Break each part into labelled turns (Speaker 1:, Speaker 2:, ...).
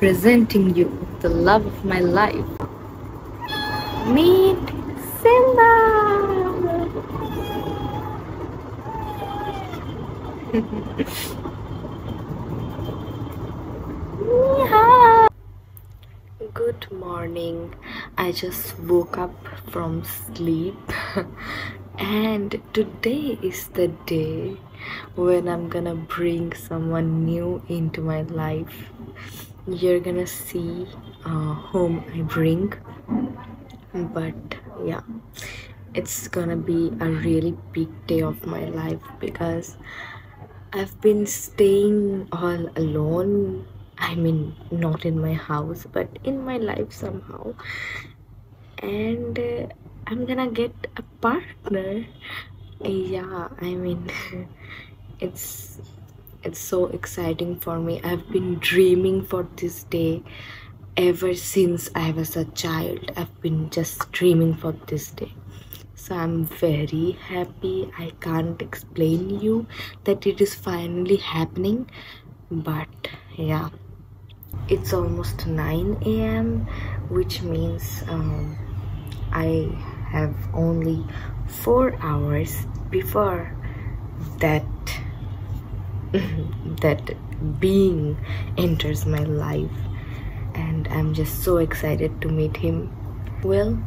Speaker 1: presenting you the love of my life. Meet Simba! Good morning. I just woke up from sleep and today is the day when I'm gonna bring someone new into my life. You're gonna see whom I bring, but yeah, it's gonna be a really big day of my life because I've been staying all alone. I mean, not in my house, but in my life somehow. And I'm gonna get a partner. Yeah, I mean, it's so exciting for me. I've been dreaming for this day ever since I was a child. I've been just dreaming for this day. So I'm very happy. I can't explain you that it is finally happening, but yeah, it's almost 9 a.m., which means I have only 4 hours before that that being enters my life, and I'm just so excited to meet him. Well,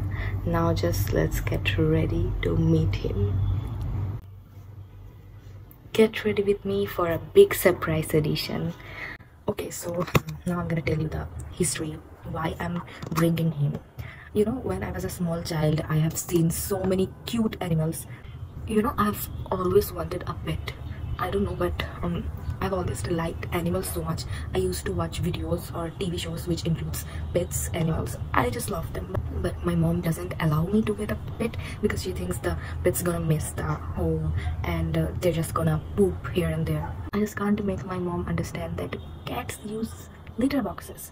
Speaker 1: now just let's get ready to meet him. Get ready with me for a big surprise edition. Okay, so now I'm gonna tell you the history why I'm bringing him. You know, when I was a small child, I have seen so many cute animals. You know, I've always wanted a pet. I don't know, but I've always liked animals so much. I used to watch videos or TV shows which includes pets, animals. I just love them. But my mom doesn't allow me to get a pet because she thinks the pet's gonna miss the home and they're just gonna poop here and there. I just can't make my mom understand that cats use litter boxes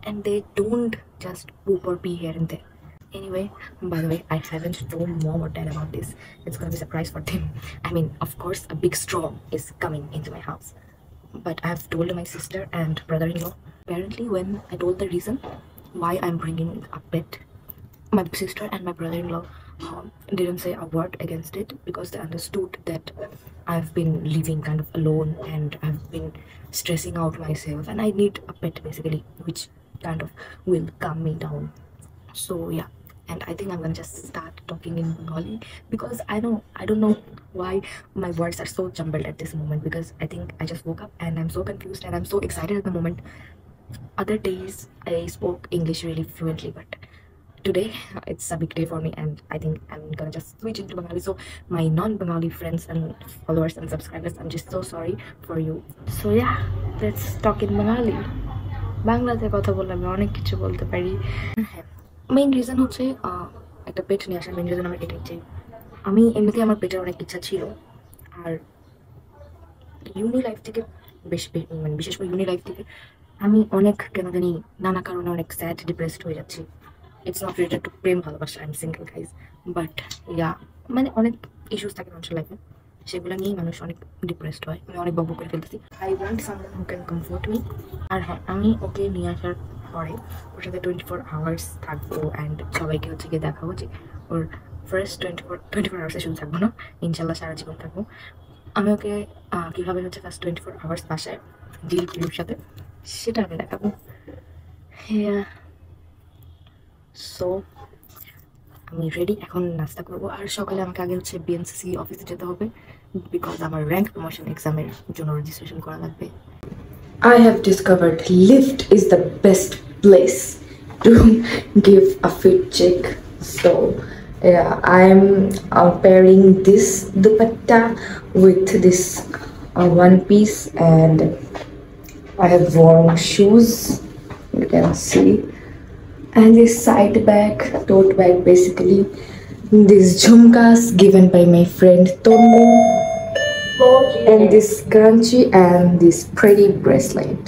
Speaker 1: and they don't just poop or pee here and there. Anyway, by the way, I haven't told mom or dad about this. It's gonna be a surprise for them. I mean, of course, a big storm is coming into my house. But I've told my sister and brother-in-law. Apparently, when I told the reason why I'm bringing a pet, my sister and my brother-in-law didn't say a word against it because they understood that I've been living kind of alone and I've been stressing out myself and I need a pet basically, which kind of will calm me down. So yeah, and I think I'm gonna just start talking in Bengali because I don't know why my words are so jumbled at this moment, because I think I just woke up and I'm so confused and I'm so excited at the moment. Other days I spoke English really fluently, but today it's a big day for me and I think I'm gonna just switch into Bengali. So my non-Bengali friends and followers and subscribers, I'm just so sorry for you. So yeah, let's talk in Bengali. বাংলাতে কথা বললে আমি অনেক কিছু বলতে পারি। Main reason হচ্ছে একটা পেট নিয়ে আসার মেইন রিজন আমার এটাই যে আমি এমনিতেই আমার পেটের অনেক ইচ্ছা ছিল, আর ইউনি লাইফ থেকে মানে বিশেষ করে ইউনি লাইফ থেকে আমি অনেক কেন জানি নানা কারণে অনেক স্যাড ডিপ্রেসড হয়ে যাচ্ছি। ইটস নট রিলেটেড টু প্রেম ভালোবাসা, I am single guys, but yeah মানে অনেক ইস্যুস থাকে মানুষের লাইফে, সেগুলো নিয়েই মানুষ অনেক ডিপ্রেসড হয়। আমি অনেক বকবক করে ফেলতেছি। I want someone who can comfort me. আর হ্যাঁ, আমি ওকে নিয়ে আসার পরে ওর সাথে 24 আওয়ার্স থাকবো অ্যান্ড সবাইকে হচ্ছে গিয়ে দেখাবো যে ওর ফার্স্ট 24 আওয়ার্সে শুধু থাকবো না, ইনশাল্লাহ সারা জীবন থাকবো। আমি ওকে কীভাবে হচ্ছে ফার্স্ট 24 আওয়ার্স বাসায় ডিল করি ওর সাথে, সেটা আমি দেখাবো। হ্যাঁ, সো আমি রেডি, এখন নাস্তা করবো। আর সকালে আমাকে আগে হচ্ছে বিএনসিসি অফিসে যেতে হবে বিকজ আমার র্যাঙ্ক প্রমোশন এক্সামের জন্য রেজিস্ট্রেশন করা লাগবে। I have discovered Lyft is the best place to give a fit check. So yeah, I'm pairing this dupatta with this one piece, and I have worn shoes, you can see, and this side bag, tote bag basically, these jhumkas given by my friend Tomu, and this scrunchie and this pretty bracelet.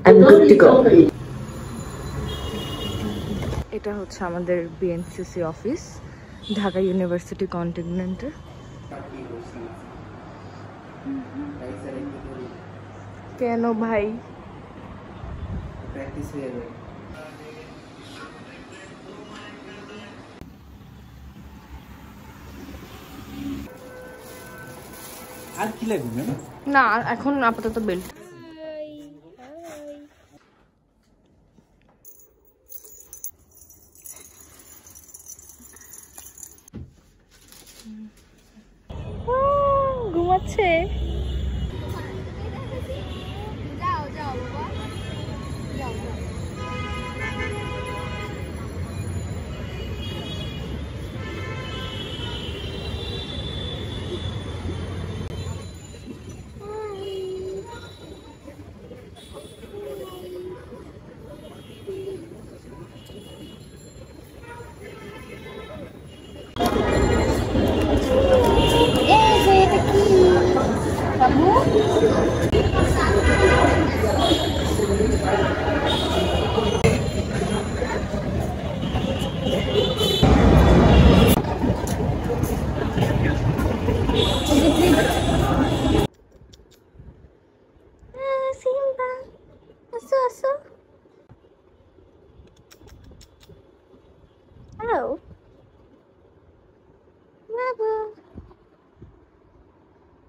Speaker 1: I'm good to go. এটা হচ্ছে আমাদের BNCC office, Dhaka university কন্টিনেন্টে। কেন ভাই?
Speaker 2: Practice হয়ে যাবে। আর কি লাগবে
Speaker 1: না? এখন আপাতত বেল্ট। ঘুমাচ্ছে।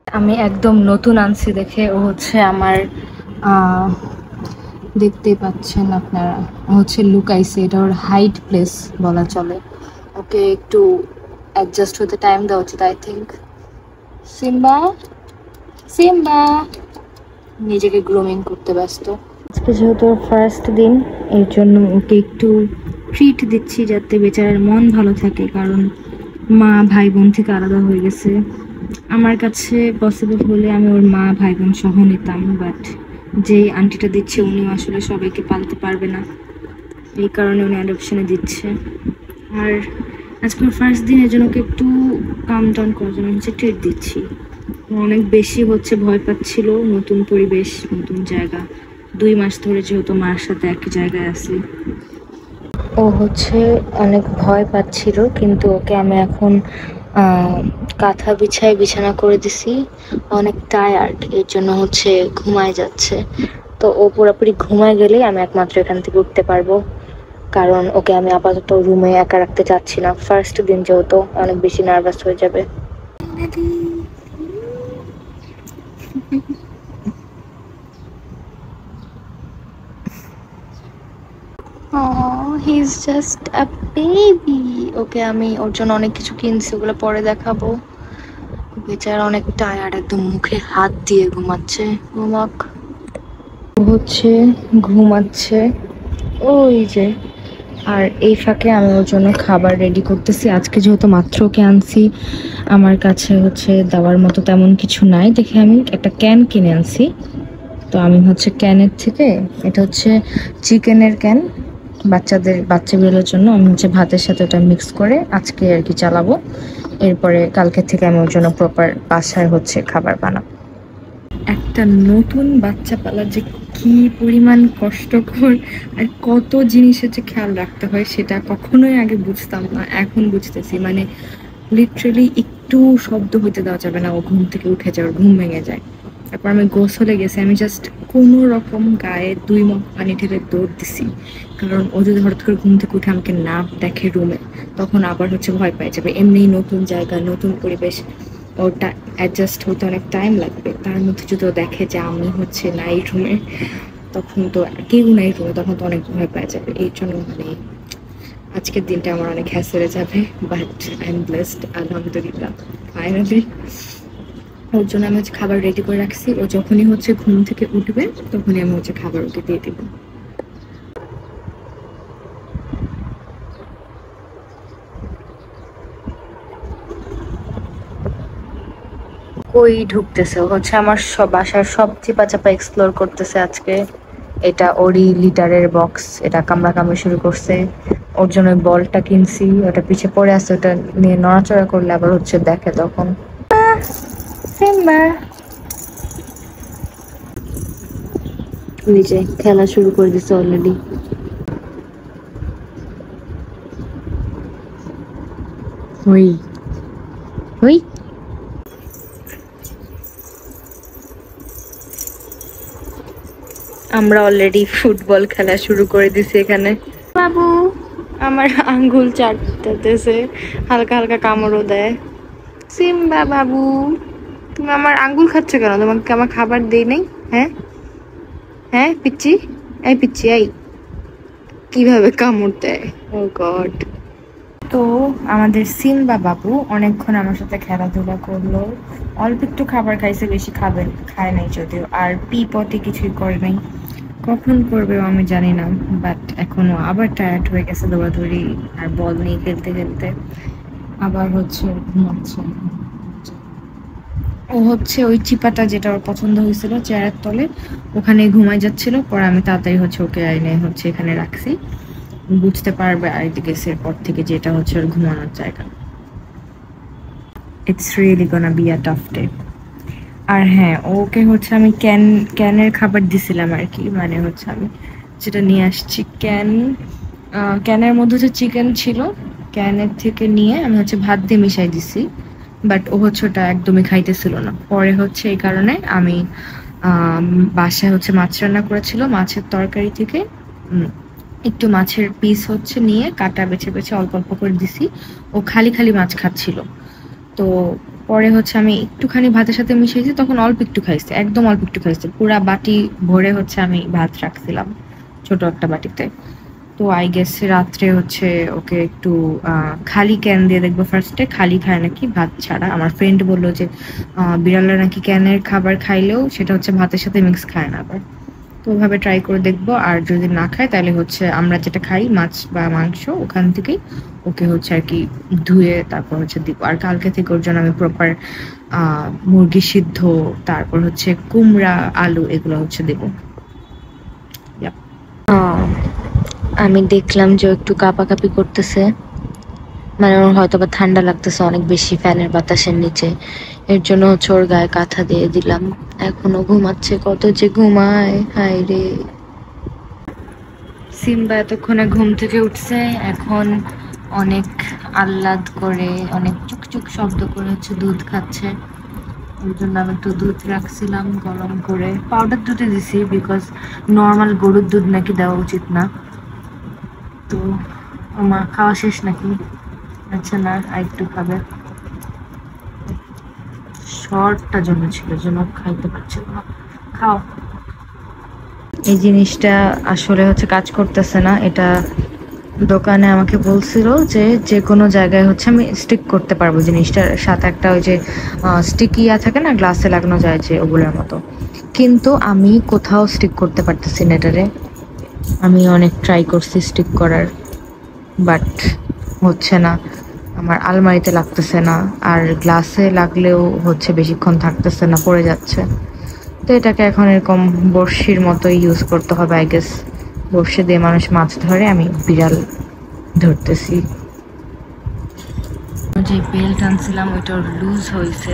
Speaker 1: আমি একদম নতুন আনছি দেখে ও হচ্ছে আমার দেখতেই পাচ্ছেন আপনারা, ও হচ্ছে লুকাইছে। এটা ওর হাইড প্লেস বলা চলে। ওকে একটু অ্যাডজাস্ট হতে টাইম দেওয়া উচিত আই থিঙ্ক। সিম্বা, সিম্বা নিজেকে গ্রুমিং করতে ব্যস্ত। আজকে যেহেতু ফার্স্ট দিন, এর জন্য ওকে একটু ট্রিট দিচ্ছি যাতে বেচারার মন ভালো থাকে, কারণ মা ভাই বোন থেকে আলাদা হয়ে গেছে। আমার কাছে পসিবল হলে আমি ওর মা ভাই বোন সহ নিতাম, বাট যে আন্টিটা দিচ্ছে উনিও আসলে সবাইকে পালতে পারবে না, এই কারণে উনি অ্যাডপশনে দিচ্ছে। আর আজকে ফার্স্ট দিন, এর জন্য ওকে একটু কাম ডাউন করার জন্য হচ্ছে ট্রিট দিচ্ছি। অনেক বেশি হচ্ছে ভয় পাচ্ছিল, নতুন পরিবেশ নতুন জায়গা, 2 মাস ধরে যেহেতু মার সাথে একই জায়গায় আছি। ও হচ্ছে অনেক ভয় পাচ্ছিল, কিন্তু ওকে আমি এখন কাঁথা বিছায় বিছানা করে দিছি। অনেক টায়ার্ড, এর জন্য হচ্ছে ঘুমায় যাচ্ছে। তো ও পুরোপুরি ঘুমায় গেলেই আমি একমাত্র এখান থেকে উঠতে পারবো, কারণ ওকে আমি আপাতত রুমে একা রাখতে চাচ্ছি না। ফার্স্ট দিন যেহেতু অনেক বেশি নার্ভাস হয়ে যাবে। Oh, he's just a baby. ওকে আমি ওর জন্য অনেক কিছু কিনছি, ওগুলো পরে দেখাবো। বেচারা অনেক টায়ার্ড, একদম মুখে হাত দিয়ে ঘুমাচ্ছে। ঘুমাক, হচ্ছে ঘুমাচ্ছে ওই যে। আর এই ফাঁকে আমি ওর জন্য খাবার রেডি করতেছি। আজকে যেহেতু মাত্র ওকে আনছি, আমার কাছে হচ্ছে দেওয়ার মতো তেমন কিছু নাই দেখে আমি একটা ক্যান কিনে আনছি। তো আমি হচ্ছে ক্যানের থেকে, এটা হচ্ছে চিকেনের ক্যান, বাচ্চা বিড়ালের জন্য। আমি হচ্ছে ভাতের সাথে ওটা মিক্স করে আজকে আর কি চালাবো। এরপরে কালকে থেকে আমি ওর জন্য প্রপার বাসায় হচ্ছে খাবার বানাবো। একটা নতুন বাচ্চা পালা যে কি পরিমাণ কষ্টকর, আর কত জিনিসের যে খেয়াল রাখতে হয় সেটা কখনোই আগে বুঝতাম না, এখন বুঝতেছি। মানে লিটারেলি একটু শব্দ হইতে দেওয়া যাবে না, ও ঘুম থেকে উঠে যায়, ওর ঘুম ভেঙে যায়। তারপর আমি গোসলে গেছি, আমি জাস্ট কোনো রকম গায়ে 2 মগ পানি ঢেলে দৌড় দিছি, কারণ ও যদি হঠাৎ করে ঘুম থেকে উঠে আমাকে না দেখে রুমে, তখন আবার হচ্ছে ভয় পেয়ে যাবে। এমনি নতুন জায়গা নতুন পরিবেশ, ওটা অ্যাডজাস্ট হতে অনেক টাইম লাগবে। তার মধ্যে যদি ও দেখে যে আমি হচ্ছে নাই রুমে, তখন তো কেউ নাই রুমে, তখন তো অনেক ভয় পেয়ে যাবে। এই জন্য মানে আজকের দিনটা আমার অনেক হ্যাসেলে যাবে, বাট আই এম ব্লেসড, আলহামদুলিল্লাহ। ফাইনালি ওর জন্য আমি হচ্ছে খাবার রেডি করে রাখছি। ও যখনই হচ্ছে ঘুম থেকে উঠবে তখনই আমি হচ্ছে খাবার ওকে দিয়ে দিব। কই ঢুকতেছে ও, হচ্ছে আমার সব বাসার সব চিপা চাপা এক্সপ্লোর করতেছে আজকে। এটা ওরই লিটারের বক্স, এটা কামড়াকামড়ি শুরু করছে। ওর জন্য বলটা কিনছি, ওটা পিছে পড়ে আছে, ওটা নিয়ে নড়াচড়া করলে আবার হচ্ছে দেখে তখন। সিম্বা ওই যে খেলা শুরু করে দিছে অলরেডি। ওই ওই আমরা অলরেডি ফুটবল খেলা শুরু করে দিছি এখানে। বাবু আমার আঙ্গুল চাটতেছে, হালকা হালকা কামড়ও দেয়। সিম্বা বাবু, তুমি আমার আঙ্গুল খাচ্ছ কেন? তোমাকে আমার খাবার দেই নাই? হ্যাঁ হ্যাঁ পিচ্ছি, এই পিচ্ছি এই, কিভাবে কামড় দেয়! ও গড। তো আমাদের সিম্বা বাবু অনেকক্ষণ আমার সাথে খেলাধুলা করলো, অল্প একটু খাবার খাইছে, বেশি খায় নাই যদিও, আর পি পটি কিছুই করে নাই। কখন করবে আমি জানি না, বাট এখনো আবার টায়ার্ড হয়ে গেছে দৌড়াদৌড়ি আর বল নিয়ে খেলতে খেলতে, আবার হচ্ছে ঘুমাচ্ছে। ও হচ্ছে ওই চিপাটা যেটা ওর পছন্দ হয়েছিল চেয়ারের তলে, ওখানে ঘুমাই যাচ্ছিল। পরে আমি তাড়াতাড়ি হচ্ছে ওকে আইনে হচ্ছে এখানে রাখছি, বুঝতে পারবে আইতে গেছে এরপর থেকে যে এটা হচ্ছে ওর ঘুমানোর জায়গা। It's really gonna be a tough day. আর হ্যাঁ, ওকে হচ্ছে আমি ক্যানের খাবার দিছিলাম আর কি, মানে হচ্ছে আমি যেটা নিয়ে আসছি ক্যানের মধ্যে যে চিকেন ছিল, ক্যানের থেকে নিয়ে আমি হচ্ছে ভাত দিয়ে মিশাই দিছি। বাট ও হচ্ছে ওটা একদমই খাইতেছিল না। পরে হচ্ছে এই কারণে আমি আম, বাসায় হচ্ছে মাছ রান্না করেছিল, মাছের তরকারি থেকে একটু মাছের পিস হচ্ছে নিয়ে কাটা বেছে বেছে অল্প অল্প করে দিছি। ও খালি খালি মাছ খাচ্ছিল। তো পরে হচ্ছে আমি একটুখানি ভাতের সাথে মিশিয়েছি, তখন অল্প একটু খাইছে, একদম অল্প একটু খাইছে। পুরা বাটি ভরে হচ্ছে আমি ভাত রাখছিলাম ছোট একটা বাটিতে। তো আই গেস রাত্রে হচ্ছে ওকে একটু খালি ক্যান দিয়ে দেখবো, ফার্স্টে খালি খায় নাকি ভাত ছাড়া। আমার ফ্রেন্ড বললো যে বিড়ালরা নাকি ক্যানের খাবার খাইলেও সেটা হচ্ছে ভাতের সাথে মিক্স খায় না আবার। তো ওভাবে ট্রাই করে দেখবো, আর যদি না খায় তাহলে হচ্ছে আমরা যেটা খাই মাছ বা মাংস ওখান থেকেই ওকে হচ্ছে আর কি ধুয়ে তারপর হচ্ছে দিব। আর কালকে থেকে ওর জন্য আমি প্রপার মুরগি সিদ্ধ, তারপর হচ্ছে কুমড়া আলু এগুলো হচ্ছে দেবো। আমি দেখলাম যে ও একটু কাঁপাকাঁপি করতেছে, মানে ওর হয়তো বা ঠান্ডা লাগতেছে অনেক বেশি ফ্যানের বাতাসের নিচে, এর জন্য হচ্ছে ওর গায়ে কাঁথা দিয়ে দিলাম। এখনো ঘুমাচ্ছে, কত যে ঘুমায়, হায় রে। সিম্বা এতক্ষণে ঘুম থেকে উঠছে, এখন অনেক আহ্লাদ করে অনেক চুকচুক শব্দ করে হচ্ছে দুধ খাচ্ছে। ওর জন্য আমি একটু দুধ রাখছিলাম গরম করে, পাউডার দুধে দিছি বিকজ নর্মাল গরুর দুধ নাকি দেওয়া উচিত না। তো আমার খাওয়া শেষ নাকি? আচ্ছা না, আর একটু খাবে। শর্টটা জন্য ছিল, জন্য খাইতে পারছিল না। খাও। এই জিনিসটা আসলে হচ্ছে কাজ করতেছে না। এটা দোকানে আমাকে বলছিল যে যে কোনো জায়গায় হচ্ছে আমি স্টিক করতে পারবো জিনিসটার সাথে, একটা ওই যে স্টিকি থাকে না গ্লাসে লাগানো যায় যে ওগুলোর মতো, কিন্তু আমি কোথাও স্টিক করতে পারতেছি না এটারে। আমি অনেক ট্রাই করছি স্টিক করার, বাট হচ্ছে না। আমার আলমারিতে লাগতেছে না, আর গ্লাসে লাগলেও হচ্ছে বেশিক্ষণ থাকতেছে না, পড়ে যাচ্ছে। তো এটাকে এখন এরকম বড়শির মতো ইউজ করতে হবে আই গেস। বড়শি দিয়ে মানুষ মাছ ধরে, আমি বিড়াল ধরতেছি। যে বেল্ট আনছিলাম ওইটা লুজ হয়েছে,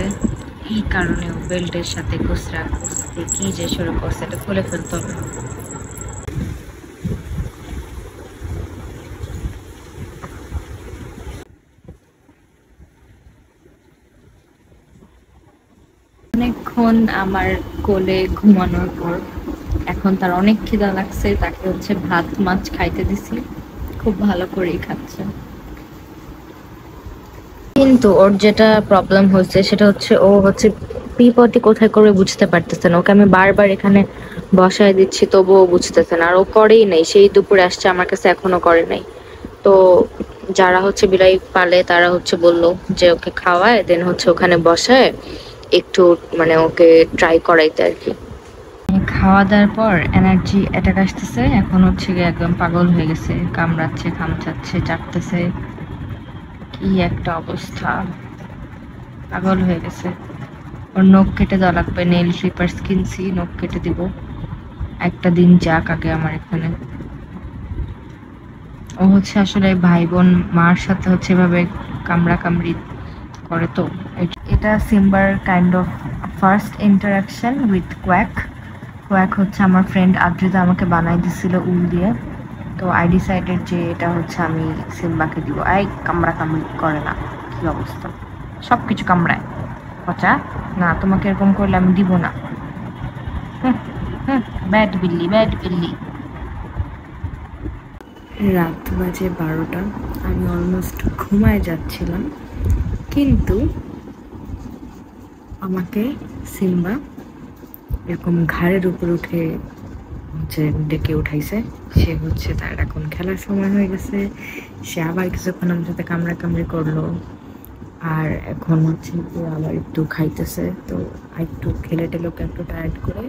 Speaker 1: এই কারণে ও বেল্টের সাথে খুচরা খুচতে কি যে শুরু করছে, এটা খুলে ফেলতে হবে। অনেকক্ষণ আমার কোলে ঘুমানোর পর এখন তার অনেক খিদা লাগছে, তাকে হচ্ছে ভাত মাছ খাইতে দিছি, খুব ভালো করেই খাচ্ছে। কিন্তু ওর যেটা প্রবলেম হয়েছে সেটা হচ্ছে ও হচ্ছে পি পটি কোথায় করবে বুঝতে পারতেছে না। ওকে আমি বারবার এখানে বসায় দিচ্ছি তবুও বুঝতেছে না, আর ও করেই নাই। সেই দুপুরে আসছে আমার কাছে, এখনো করে নাই। তো যারা হচ্ছে বিড়াল পালে তারা হচ্ছে বললো যে ওকে খাওয়ায় দেন হচ্ছে ওখানে বসায় একটু মানে ওকে ট্রাই করাইতে আর কি। খাওয়া দাওয়ার পর এনার্জি অ্যাটাক আসতেছে, এখন হচ্ছে গিয়ে একদম পাগল হয়ে গেছে, কামড়াচ্ছে খামচাচ্ছে চাটতেছে, কি একটা অবস্থা, পাগল হয়ে গেছে। ওর নখ কেটে দেওয়া লাগবে, নেল ক্লিপার্স কিনছি, নখ কেটে দিব। একটা দিন যাক আগে আমার এখানে। ও হচ্ছে আসলে ভাই বোন মার সাথে হচ্ছে এভাবে কামড়া কামড়ি করে। তো এটা সিম্বার kind of first interaction with Quack. Quack হচ্ছে আমার ফ্রেন্ড আদ্রিতা আমাকে বানাই দিছিল উল দিয়ে। তো আই ডিসাইডেড যে এটা হচ্ছে আমি সিম্বাকে দিব। কামড়া কামড়ি করে না, কি অবস্থা, সব কিছু কামড়ায়। পচা না, তোমাকে এরকম করলে আমি দিব না। হুম হুম। Bad billi, bad billi. রাত বাজে 12টা, আমি অলমোস্ট ঘুমায় যাচ্ছিলাম, কিন্তু আমাকে সিম্বা এরকম ঘাড়ের উপর উঠে হচ্ছে ডেকে উঠাইছে। সে হচ্ছে তার এখন খেলার সময় হয়ে গেছে, সে আবার কিছুক্ষণ আমার সাথে কামড়াকামড়ি করলো, আর এখন হচ্ছে যে আবার একটু খাইতেছে। তো একটু খেলে টেলে ওকে একটু টায়ার্ড করে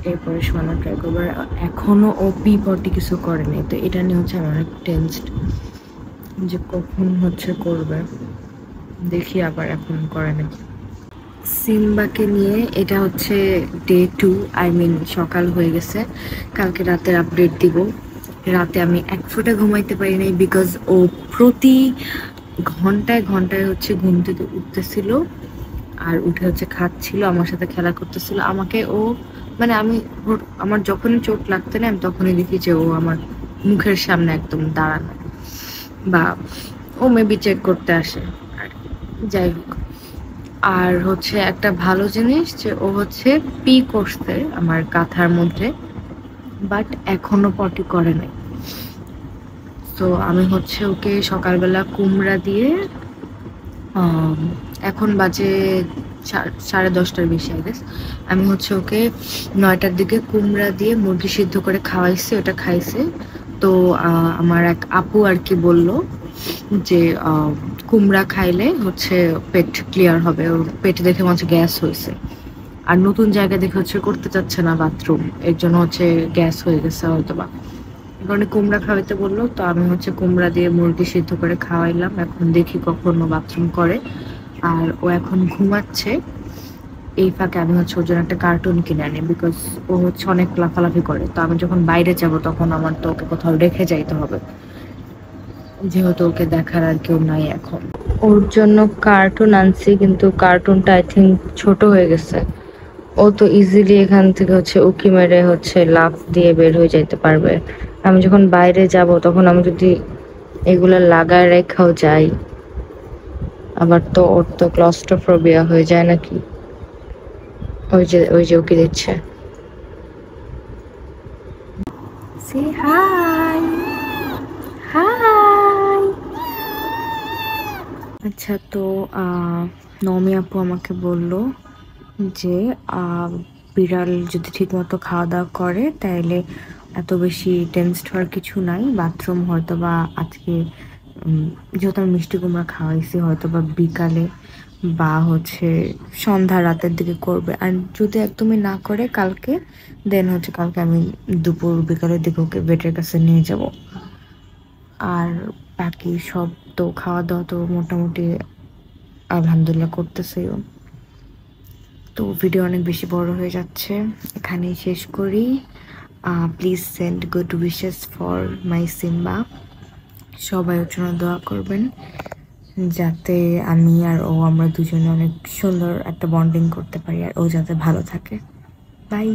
Speaker 1: এরপরে শোয়ানোর ট্রাই করবো। আর এখনও ও পি পটি কিছু করেনি, তো এটা নিয়ে হচ্ছে আমি অনেক টেনসড যে কখন হচ্ছে করবে। দেখি আবার এখন করে নাকি। সিম্বাকে নিয়ে এটা হচ্ছে ডে 2, আই মিন সকাল হয়ে গেছে। কালকে রাতের আপডেট দিব। রাতে আমি এক ফোঁটা ঘুমাইতে পারি নাই, বিকজ ও প্রতি ঘন্টায় ঘন্টায় হচ্ছে ঘুম থেকে উঠতেছিল, আর উঠে হচ্ছে খাচ্ছিল, আমার সাথে খেলা করতেছিল। আমাকে ও মানে আমার যখনই চোট লাগতো না, আমি তখনই দেখি যে ও আমার মুখের সামনে একদম দাঁড়ানো, বা ও মেবি চেক করতে আসে। আর যাই হোক, আর হচ্ছে একটা ভালো জিনিস যে ও হচ্ছে পি করছে আমার কাঁথার মধ্যে, বাট এখনো পটি করে নাই। তো আমি হচ্ছে ওকে সকালবেলা কুমড়া দিয়ে এখন বাজে 10:30টার বেশি আই গেস, আমি হচ্ছে ওকে 9টার দিকে কুমড়া দিয়ে মুরগি সিদ্ধ করে খাওয়াইছি, ওটা খাইছে। তো আমার এক আপু আর কি বললো যে কুমড়া খাইলে হচ্ছে পেট ক্লিয়ার হবে, ওর পেট দেখে মনে হচ্ছে গ্যাস হয়েছে, আর নতুন জায়গা দেখে হচ্ছে করতে চাচ্ছে না বাথরুম, এর জন্য হচ্ছে গ্যাস হয়ে গেছে হয়তো বা, এই কারণে কুমড়া খাওয়াইতে বললো। তো আমি হচ্ছে কুমড়া দিয়ে মুরগি সিদ্ধ করে খাওয়াইলাম, এখন দেখি কখনো বাথরুম করে। আর ও এখন ঘুমাচ্ছে, এই ফাঁকে আমি হচ্ছে ওর জন্য একটা কার্টুন কিনে আনি, বিকজ ও হচ্ছে অনেক লাফালাফি করে। তো আমি যখন বাইরে যাব তখন আমার তো ওকে কোথাও রেখে যাইতে হবে, যেহেতু ওকে দেখার আর কেউ নাই এখন। ওর জন্য কার্টুন আনছি, কিন্তু কার্টুনটা আই থিঙ্ক ছোট হয়ে গেছে। ও তো ইজিলি এখান থেকে হচ্ছে উকি মেরে হচ্ছে লাফ দিয়ে বের হয়ে যাইতে পারবে। আমি যখন বাইরে যাব তখন আমি যদি এগুলা লাগায় রেখাও যাই, আবার তো ওর তো ক্লস্ট্রোফোবিয়া হয়ে যায় নাকি। ওই যে উকি দিচ্ছে। সে হাই, হাই। আচ্ছা, তো নমি আপু আমাকে বলল যে বিড়াল যদি ঠিকমতো খাওয়া দাওয়া করে তাহলে এত বেশি টেনসড হওয়ার কিছু নাই। বাথরুম হয়তো বা আজকে যেহেতু আমি মিষ্টি কুমড়া খাওয়াইছি, হয়তো বা বিকালে বা হচ্ছে সন্ধ্যা রাতের দিকে করবে। আর যদি একদমই না করে কালকে, দেন হচ্ছে কালকে আমি দুপুর বিকালের দিকে ওকে বেটের কাছে নিয়ে যাব। আর বাকি সব তো খাওয়া দাওয়া তো মোটামুটি আলহামদুলিল্লাহ করতেছেও। তো ভিডিও অনেক বেশি বড় হয়ে যাচ্ছে, এখানেই শেষ করি। Please send good wishes for my Simba. সবাই ওর জন্য দোয়া করবেন, যাতে আমি আর ও আমরা দুজনে অনেক সুন্দর একটা বন্ডিং করতে পারি, আর ও যাতে ভালো থাকে। বাই।